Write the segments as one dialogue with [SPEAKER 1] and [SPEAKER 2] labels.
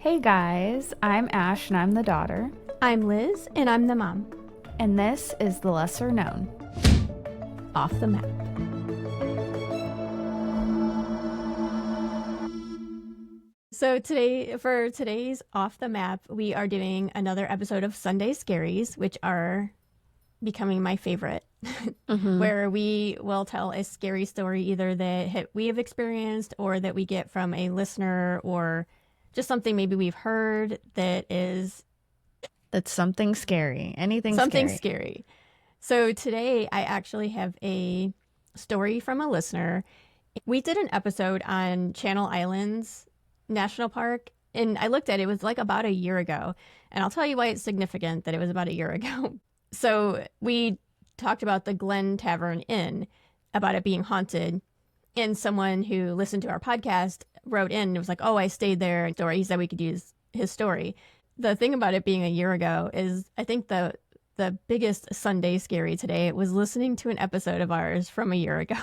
[SPEAKER 1] Hey guys, I'm Ash and I'm the daughter,
[SPEAKER 2] I'm Liz, and I'm the mom.
[SPEAKER 1] and this is The Lesser Known.
[SPEAKER 2] Off the map. So for today's Off the Map, we are doing another episode of Sunday Scaries, which are becoming my favorite, where we will tell a scary story either that we have experienced or that we get from a listener or just something maybe we've heard
[SPEAKER 1] That's something scary. Anything
[SPEAKER 2] something
[SPEAKER 1] scary.
[SPEAKER 2] scary. So today I actually have a story from a listener. We did an episode on Channel Islands National Park, and I looked at it, it was like about a year ago. And I'll tell you why it's significant that it was about a year ago. So we talked about the Glen Tavern Inn, about it being haunted. And someone who listened to our podcast wrote in and was like, oh, I stayed there. He said we could use his story. The thing about it being a year ago is I think the biggest Sunday scary today was listening to an episode of ours from a year ago.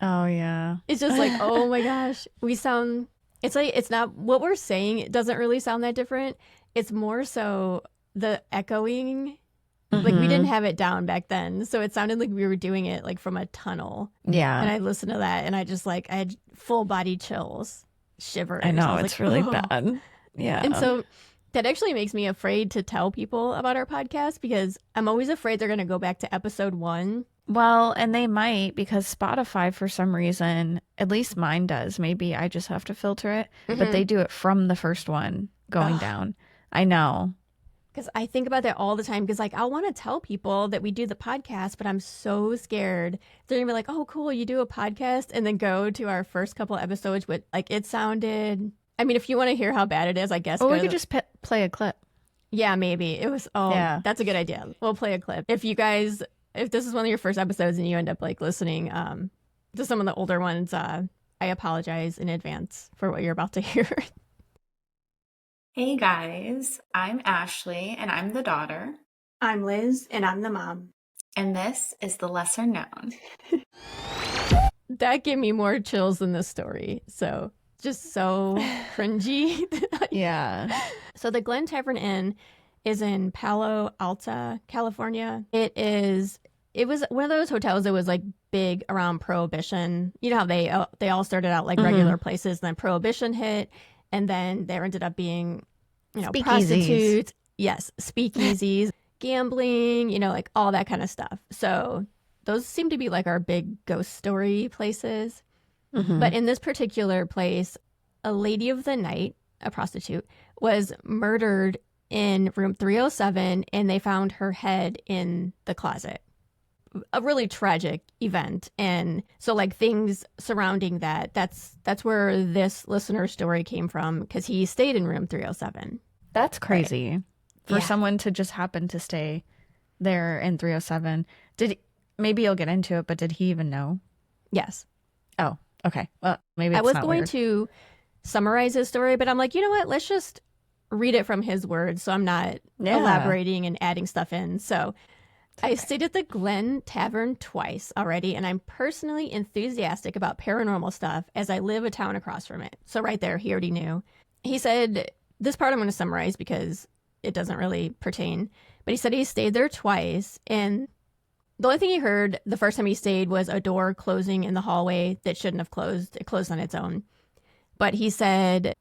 [SPEAKER 1] Oh, yeah.
[SPEAKER 2] It's just like, oh my gosh, it's not what we're saying. It doesn't really sound that different. It's more so the echoing. Like we didn't have it down back then. So it sounded like we were doing it like from a tunnel.
[SPEAKER 1] Yeah.
[SPEAKER 2] And I listened to that and I had full body chills, shivers.
[SPEAKER 1] I know,
[SPEAKER 2] was
[SPEAKER 1] it's
[SPEAKER 2] like,
[SPEAKER 1] really
[SPEAKER 2] oh.
[SPEAKER 1] bad. Yeah.
[SPEAKER 2] And so that actually makes me afraid to tell people about our podcast because I'm always afraid they're going to go back to episode 1.
[SPEAKER 1] Well, and they might because Spotify, for some reason, at least mine does. Maybe I just have to filter it, but they do it from the first one going down. I know.
[SPEAKER 2] Because I think about that all the time because, like, I want to tell people that we do the podcast, but I'm so scared. They're going to be like, oh, cool, you do a podcast, and then go to our first couple episodes with, like, it sounded... I mean, if you want to hear how bad it is, I guess...
[SPEAKER 1] Or we could just play a clip.
[SPEAKER 2] Yeah, maybe. It was... Oh, yeah. That's a good idea. We'll play a clip. If this is one of your first episodes and you end up, like, listening to some of the older ones, I apologize in advance for what you're about to hear.
[SPEAKER 1] Hey guys, I'm Ashley and I'm the daughter.
[SPEAKER 2] I'm Liz, and I'm the mom.
[SPEAKER 1] And this is The Lesser Known.
[SPEAKER 2] That gave me more chills than this story. So, just so cringy.
[SPEAKER 1] Yeah.
[SPEAKER 2] So, the Glen Tavern Inn is in Palo Alto, California. It was one of those hotels that was like big around Prohibition. You know how they all started out like regular places, and then Prohibition hit. And then there ended up being, prostitutes, yes, speakeasies, gambling, like all that kind of stuff. So those seem to be like our big ghost story places. But in this particular place, a lady of the night, a prostitute, was murdered in room 307 and they found her head in the closet. A really tragic event. And so like things surrounding that's where this listener's story came from because he stayed in room 307.
[SPEAKER 1] That's crazy for someone to just happen to stay there in 307. Maybe you'll get into it, but did he even know?
[SPEAKER 2] Yes.
[SPEAKER 1] Oh, okay. Well, maybe it's
[SPEAKER 2] I was
[SPEAKER 1] not
[SPEAKER 2] going
[SPEAKER 1] weird.
[SPEAKER 2] to summarize his story, but I'm like, you know what? Let's just read it from his words so I'm not elaborating and adding stuff in. So I stayed at the Glen Tavern twice already, and I'm personally enthusiastic about paranormal stuff as I live a town across from it. So right there, he already knew. He said, this part I'm going to summarize because it doesn't really pertain, but he said he stayed there twice, and the only thing he heard the first time he stayed was a door closing in the hallway that shouldn't have closed. It closed on its own. But he said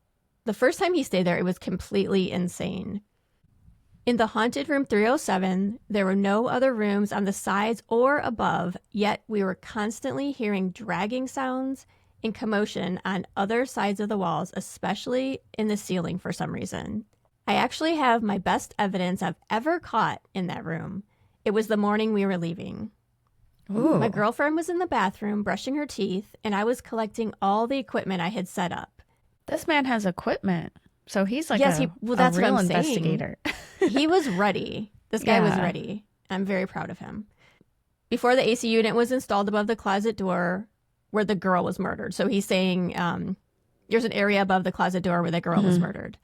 [SPEAKER 2] the first time he stayed there, it was completely insane. In the haunted room 307, there were no other rooms on the sides or above, yet we were constantly hearing dragging sounds and commotion on other sides of the walls, especially in the ceiling for some reason. I actually have my best evidence I've ever caught in that room. It was the morning we were leaving.
[SPEAKER 1] Ooh.
[SPEAKER 2] My girlfriend was in the bathroom brushing her teeth, and I was collecting all the equipment I had set up.
[SPEAKER 1] This man has equipment. So he's like
[SPEAKER 2] that's
[SPEAKER 1] a
[SPEAKER 2] what
[SPEAKER 1] real
[SPEAKER 2] I'm
[SPEAKER 1] investigator.
[SPEAKER 2] He was ready. This guy was ready. I'm very proud of him. Before the AC unit was installed above the closet door where the girl was murdered. So he's saying there's an area above the closet door where the girl was murdered.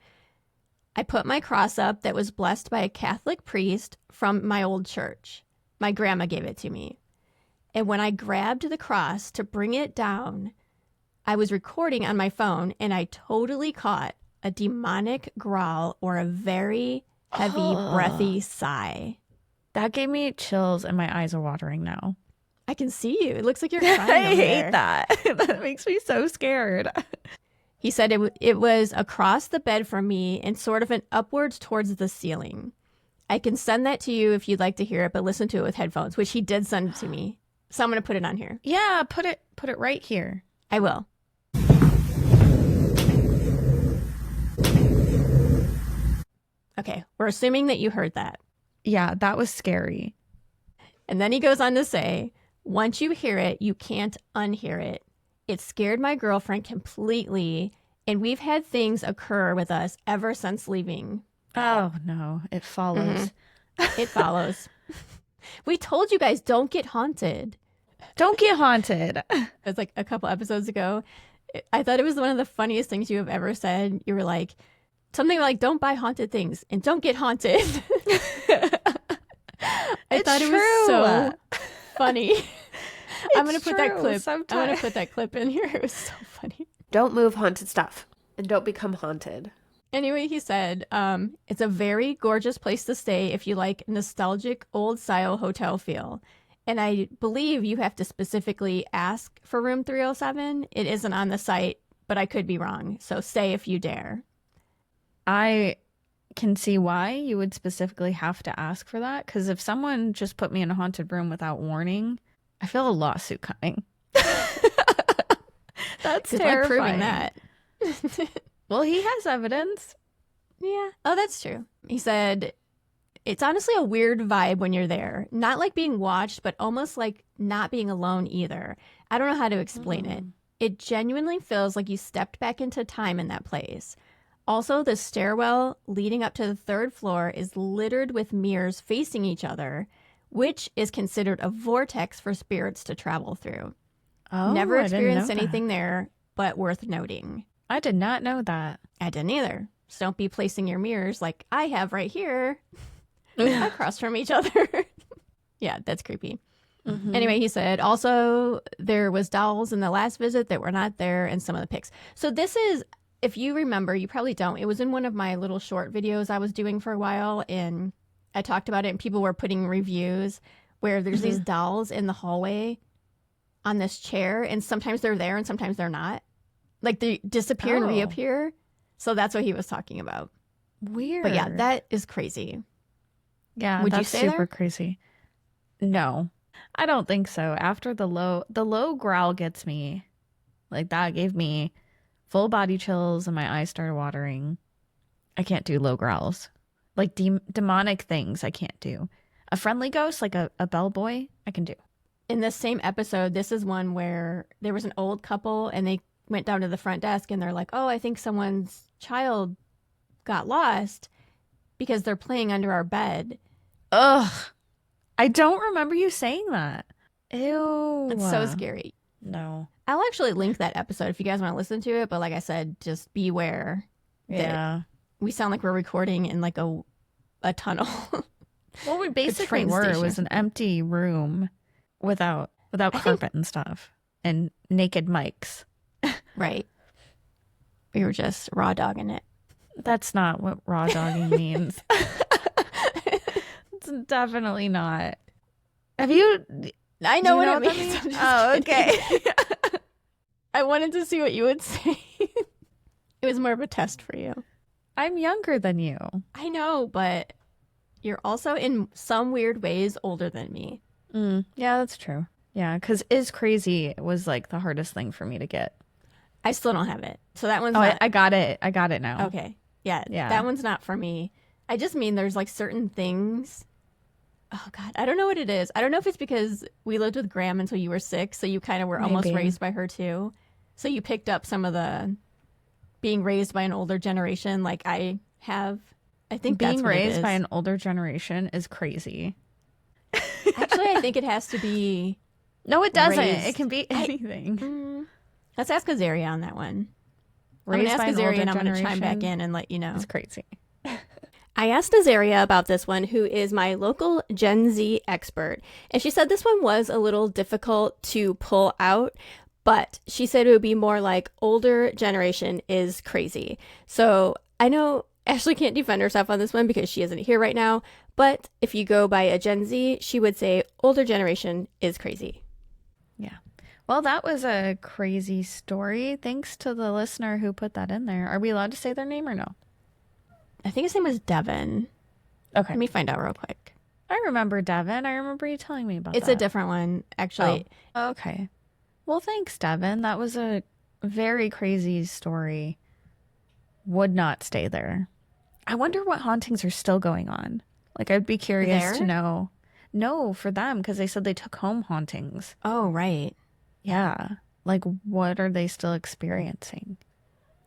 [SPEAKER 2] I put my cross up that was blessed by a Catholic priest from my old church. My grandma gave it to me. And when I grabbed the cross to bring it down, I was recording on my phone and I totally caught a demonic growl, or a very heavy, breathy sigh.
[SPEAKER 1] That gave me chills and my eyes are watering now.
[SPEAKER 2] I can see you. It looks like you're crying.
[SPEAKER 1] I hate that. That makes me so scared.
[SPEAKER 2] He said it was across the bed from me and sort of an upwards towards the ceiling. I can send that to you if you'd like to hear it, but listen to it with headphones, which he did send it to me. So I'm going to put it on here.
[SPEAKER 1] Yeah, put it right here.
[SPEAKER 2] I will. Okay, we're assuming that you heard that.
[SPEAKER 1] Yeah, that was scary.
[SPEAKER 2] And then he goes on to say, once you hear it, you can't unhear it. It scared my girlfriend completely, and we've had things occur with us ever since leaving.
[SPEAKER 1] Oh, no, it follows.
[SPEAKER 2] It follows. We told you guys, don't get haunted.
[SPEAKER 1] Don't get haunted.
[SPEAKER 2] It's like a couple episodes ago. I thought it was one of the funniest things you have ever said. You were like, something like, don't buy haunted things and don't get haunted. I thought it was so funny. I'm going to put that clip. I'm going to put that clip in here. It was so funny.
[SPEAKER 3] Don't move haunted stuff and don't become haunted.
[SPEAKER 2] Anyway, he said, it's a very gorgeous place to stay if you like nostalgic old-style hotel feel. And I believe you have to specifically ask for room 307. It isn't on the site, but I could be wrong. So stay if you dare.
[SPEAKER 1] I can see why you would specifically have to ask for that. Because if someone just put me in a haunted room without warning, I feel a lawsuit coming. That's terrifying.
[SPEAKER 2] Proving that.
[SPEAKER 1] Well, he has evidence.
[SPEAKER 2] Yeah. Oh, that's true. He said, it's honestly a weird vibe when you're there. Not like being watched, but almost like not being alone either. I don't know how to explain it. It genuinely feels like you stepped back into time in that place. Also, the stairwell leading up to the third floor is littered with mirrors facing each other, which is considered a vortex for spirits to travel through.
[SPEAKER 1] Oh,
[SPEAKER 2] never experienced anything there, but worth noting.
[SPEAKER 1] I did not know that.
[SPEAKER 2] I didn't either. So don't be placing your mirrors like I have right here across from each other. Yeah, that's creepy. Mm-hmm. Anyway, he said, also, there was dolls in the last visit that were not there in some of the pics. So this is, if you remember, you probably don't. It was in one of my little short videos I was doing for a while, and I talked about it, and people were putting reviews where there's these dolls in the hallway on this chair, and sometimes they're there and sometimes they're not. Like they disappear and reappear. So that's what he was talking about.
[SPEAKER 1] Weird.
[SPEAKER 2] But yeah, that is crazy.
[SPEAKER 1] Yeah,
[SPEAKER 2] would
[SPEAKER 1] that's
[SPEAKER 2] you say
[SPEAKER 1] super
[SPEAKER 2] there?
[SPEAKER 1] crazy. No, I don't think so. After the low growl gets me. Like that gave me full body chills and my eyes started watering. I can't do low growls. Like demonic things I can't do. A friendly ghost, like a bellboy, I can do.
[SPEAKER 2] In this same episode, this is one where there was an old couple and they went down to the front desk and they're like, oh, I think someone's child got lost because they're playing under our bed.
[SPEAKER 1] Ugh. I don't remember you saying that. Ew.
[SPEAKER 2] It's so scary.
[SPEAKER 1] No.
[SPEAKER 2] I'll actually link that episode if you guys want to listen to it. But like I said, just beware.
[SPEAKER 1] Yeah.
[SPEAKER 2] We sound like we're recording in like a tunnel.
[SPEAKER 1] Well, we basically were. Station. It was an empty room without carpet and stuff and naked mics.
[SPEAKER 2] Right. We were just raw dogging it.
[SPEAKER 1] That's not what raw dogging means. It's definitely not. Have you?
[SPEAKER 2] I know what it means.
[SPEAKER 1] Oh, okay.
[SPEAKER 2] I wanted to see what you would say. It was more of a test for you.
[SPEAKER 1] I'm younger than you.
[SPEAKER 2] I know, but you're also in some weird ways older than me.
[SPEAKER 1] Yeah, that's true. Yeah, because Is Crazy was like the hardest thing for me to get.
[SPEAKER 2] I still don't have it. So that one's
[SPEAKER 1] not...
[SPEAKER 2] not...
[SPEAKER 1] I got it. I got it now.
[SPEAKER 2] Okay. Yeah, that one's not for me. I just mean there's like certain things. Oh, God. I don't know what it is. I don't know if it's because we lived with Graham until you were 6, so you kind of were almost raised by her too. So you picked up some of the being raised by an older generation like I have. I think
[SPEAKER 1] being raised by an older generation is crazy.
[SPEAKER 2] Actually, I think it has to be...
[SPEAKER 1] No, it doesn't. It can be anything.
[SPEAKER 2] Let's ask Azaria on that one.
[SPEAKER 1] Raised
[SPEAKER 2] I'm
[SPEAKER 1] by
[SPEAKER 2] going to ask Azaria and I'm going to
[SPEAKER 1] generation
[SPEAKER 2] chime back in and let you know.
[SPEAKER 1] It's crazy.
[SPEAKER 2] I asked Azaria about this one, who is my local Gen Z expert. And she said this one was a little difficult to pull out, But she said it would be more like older generation is crazy. So I know Ashley can't defend herself on this one because she isn't here right now. But if you go by a Gen Z, she would say older generation is crazy.
[SPEAKER 1] Yeah. Well, that was a crazy story. Thanks to the listener who put that in there. Are we allowed to say their name or no?
[SPEAKER 2] I think his name was Devin.
[SPEAKER 1] Okay.
[SPEAKER 2] Let me find out real quick.
[SPEAKER 1] I remember Devin. I remember you telling me about
[SPEAKER 2] It's
[SPEAKER 1] that.
[SPEAKER 2] a different one, actually.
[SPEAKER 1] Oh, okay. Well, thanks, Devin. That was a very crazy story. Would not stay there. I wonder what hauntings are still going on. Like, I'd be curious
[SPEAKER 2] There?
[SPEAKER 1] to know. No, for them, because they said they took home hauntings.
[SPEAKER 2] Oh, right.
[SPEAKER 1] Yeah. Like, what are they still experiencing?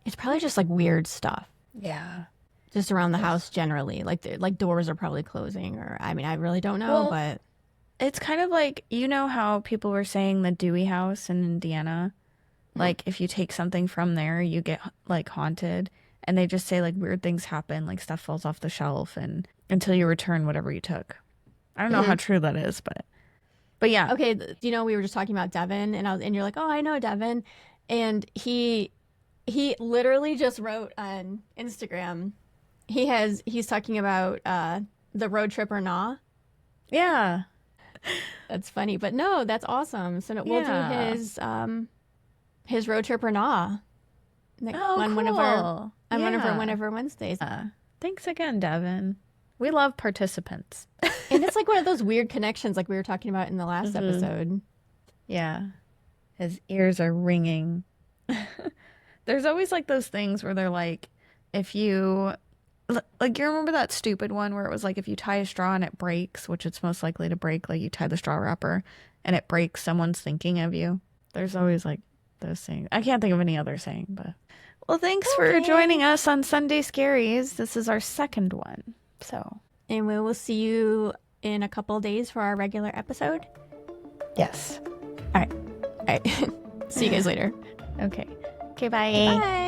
[SPEAKER 2] It's probably just like weird stuff.
[SPEAKER 1] Yeah.
[SPEAKER 2] Just around the house generally. Like doors are probably closing, or I mean, I really don't know,
[SPEAKER 1] Well,
[SPEAKER 2] but
[SPEAKER 1] it's kind of like, you know how people were saying the Dewey House in Indiana? Like, if you take something from there, you get, like, haunted. And they just say, like, weird things happen, like, stuff falls off the shelf and until you return whatever you took. I don't know how true that is, but yeah.
[SPEAKER 2] okay, you know, we were just talking about Devin, and you're like, oh, I know Devin, and he literally just wrote on Instagram. He's talking about the road trip or nah.
[SPEAKER 1] Yeah.
[SPEAKER 2] That's funny, but no, that's awesome. So we'll
[SPEAKER 1] Yeah.
[SPEAKER 2] do his road trip or nah.
[SPEAKER 1] Oh,
[SPEAKER 2] on
[SPEAKER 1] cool.
[SPEAKER 2] one of our
[SPEAKER 1] Yeah.
[SPEAKER 2] one of our Wednesdays.
[SPEAKER 1] Thanks again, Devin. We love participants.
[SPEAKER 2] And it's like one of those weird connections like we were talking about in the last episode.
[SPEAKER 1] Yeah. His ears are ringing. There's always like those things where they're like, if you, like, you remember that stupid one where it was like, if you tie a straw and it breaks, which it's most likely to break, like you tie the straw wrapper and it breaks, someone's thinking of you. There's always like those things. I can't think of any other saying, but. Well, thanks for joining us on Sunday Scaries. This is our second one. So.
[SPEAKER 2] And we will see you in a couple of days for our regular episode.
[SPEAKER 1] Yes.
[SPEAKER 2] All right. See you guys later.
[SPEAKER 1] Okay. Okay, bye.
[SPEAKER 2] Bye.